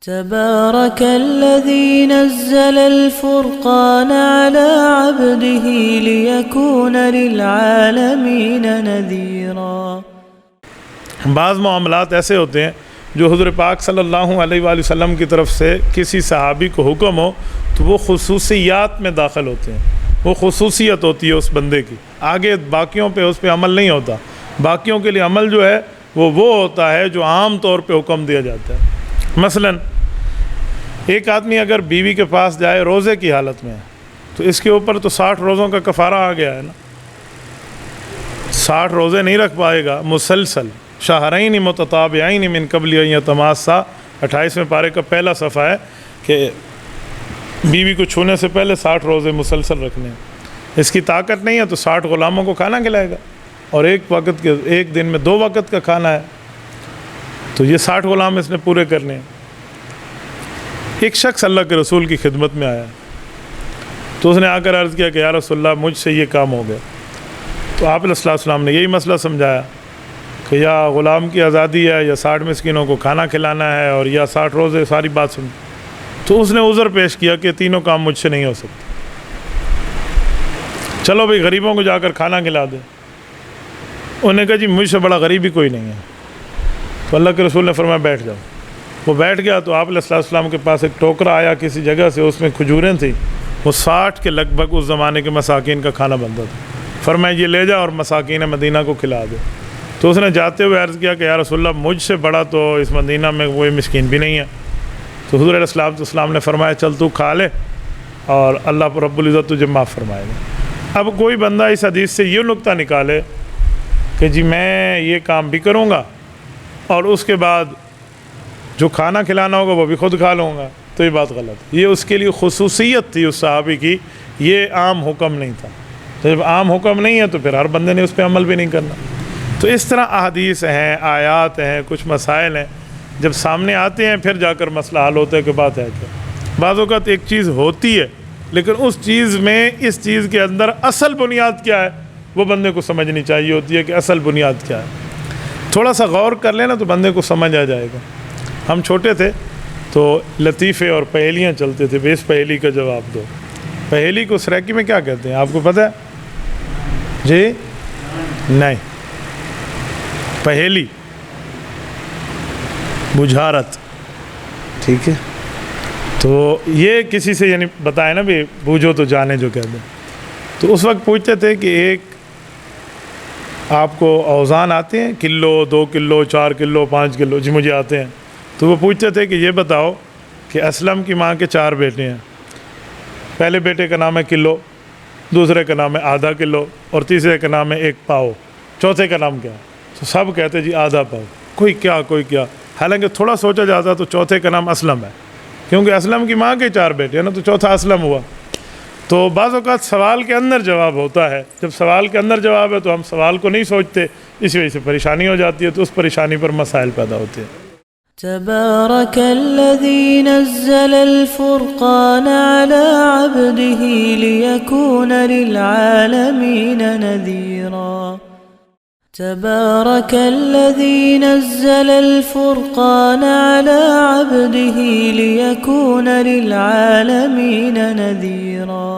تبارك الذي نزل الفرقان على عبده ليكون للعالمين نذيرا۔ بعض معاملات ایسے ہوتے ہیں جو حضور پاک صلی اللہ علیہ وآلہ وسلم کی طرف سے کسی صحابی کو حکم ہو تو وہ خصوصیات میں داخل ہوتے ہیں، وہ خصوصیت ہوتی ہے اس بندے کی، آگے باقیوں پہ اس پہ عمل نہیں ہوتا۔ باقیوں کے لیے عمل جو ہے وہ ہوتا ہے جو عام طور پہ حکم دیا جاتا ہے۔ مثلا ایک آدمی اگر بیوی کے پاس جائے روزے کی حالت میں تو اس کے اوپر تو 60 روزوں کا کفارہ آ گیا ہے نا، 60 روزے نہیں رکھ پائے گا مسلسل، شہرین متتابعین من قبل ان یتماسا، 28ویں پارے کا پہلا صفحہ ہے کہ بیوی کو چھونے سے پہلے 60 روزے مسلسل رکھنے ہیں۔ اس کی طاقت نہیں ہے تو 60 غلاموں کو کھانا کھلائے گا، اور ایک دن میں 2 وقت کا کھانا ہے تو یہ 60 غلام اس نے پورے کرنے ہیں۔ ایک شخص اللہ کے رسول کی خدمت میں آیا تو اس نے آ کر عرض کیا کہ یا رسول اللہ مجھ سے یہ کام ہو گیا، تو آپ علیہ السلام نے یہی مسئلہ سمجھایا کہ یا غلام کی آزادی ہے یا 60 مسکینوں کو کھانا کھلانا ہے اور یا 60 روزے، ساری بات سن۔ تو اس نے عذر پیش کیا کہ تینوں کام مجھ سے نہیں ہو سکتے، چلو بھئی غریبوں کو جا کر کھانا کھلا دے۔ انہوں نے کہا جی مجھ سے بڑا غریب ہی کوئی نہیں ہے۔ تو اللہ کے رسول نے فرمایا بیٹھ جاؤ۔ وہ بیٹھ گیا تو آپ علیہ السلام کے پاس ایک ٹوکرا آیا کسی جگہ سے، اس میں کھجوریں تھیں، وہ 60 کے لگ بھگ اس زمانے کے مساکین کا کھانا بنتا تھا۔ فرمایا یہ لے جا اور مساکین مدینہ کو کھلا دے۔ تو اس نے جاتے ہوئے عرض کیا کہ یا رسول اللہ مجھ سے بڑا تو اس مدینہ میں کوئی مسکین بھی نہیں ہے۔ تو حضور علیہ السلام نے فرمایا چل تو کھا لے اور اللہ رب العزت تجھے معاف فرمائے گا۔ اب کوئی بندہ اس حدیث سے یہ نقطہ نکالے کہ جی میں یہ کام بھی کروں گا اور اس کے بعد جو کھانا کھلانا ہوگا وہ بھی خود کھا لوں گا، تو یہ بات غلط۔ یہ اس کے لیے خصوصیت تھی اس صحابی کی، یہ عام حکم نہیں تھا۔ جب عام حکم نہیں ہے تو پھر ہر بندے نے اس پہ عمل بھی نہیں کرنا۔ تو اس طرح احادیث ہیں، آیات ہیں، کچھ مسائل ہیں، جب سامنے آتے ہیں پھر جا کر مسئلہ حل ہوتا ہے کہ بات ہے کیا۔ بعض اوقات ایک چیز ہوتی ہے لیکن اس چیز میں اس چیز کے اندر اصل بنیاد کیا ہے وہ بندے کو سمجھنی چاہیے ہوتی ہے کہ اصل بنیاد کیا ہے۔ تھوڑا سا غور کر لینا تو بندے کو سمجھ آ جائے گا۔ ہم چھوٹے تھے تو لطیفے اور پہیلیاں چلتے تھے، اس پہیلی کا جواب دو۔ پہیلی کو سریکی میں کیا کہتے ہیں آپ کو پتہ ہے؟ جی نہیں، پہیلی بجھارت، ٹھیک ہے۔ تو یہ کسی سے یعنی بتائے نا بھی بوجھو تو جانے جو کہتے ہیں۔ تو اس وقت پوچھتے تھے کہ ایک آپ کو اوزان آتے ہیں، کلو، 2 کلو، 4 کلو، 5 کلو؟ جی مجھے آتے ہیں۔ تو وہ پوچھتے تھے کہ یہ بتاؤ کہ اسلم کی ماں کے 4 بیٹے ہیں، پہلے بیٹے کا نام ہے کلو، دوسرے کا نام ہے آدھا کلو اور تیسرے کا نام ہے 1 پاؤ، چوتھے کا نام کیا ہے؟ تو سب کہتے جی آدھا پاؤ، کوئی کیا۔ حالانکہ تھوڑا سوچا جاتا تو چوتھے کا نام اسلم ہے، کیونکہ اسلم کی ماں کے 4 بیٹے ہیں نا، تو چوتھا اسلم ہوا۔ تو بعض اوقات سوال کے اندر جواب ہوتا ہے، جب سوال کے اندر جواب ہے تو ہم سوال کو نہیں سوچتے، اس وجہ سے پریشانی ہو جاتی ہے، تو اس پریشانی پر مسائل پیدا ہوتے ہیں۔ تبارك الذي نزل الفرقان على عبده ليكون للعالمين نذيرا۔ تبارك الذي نزل الفرقان على عبده ليكون للعالمين نذيرا۔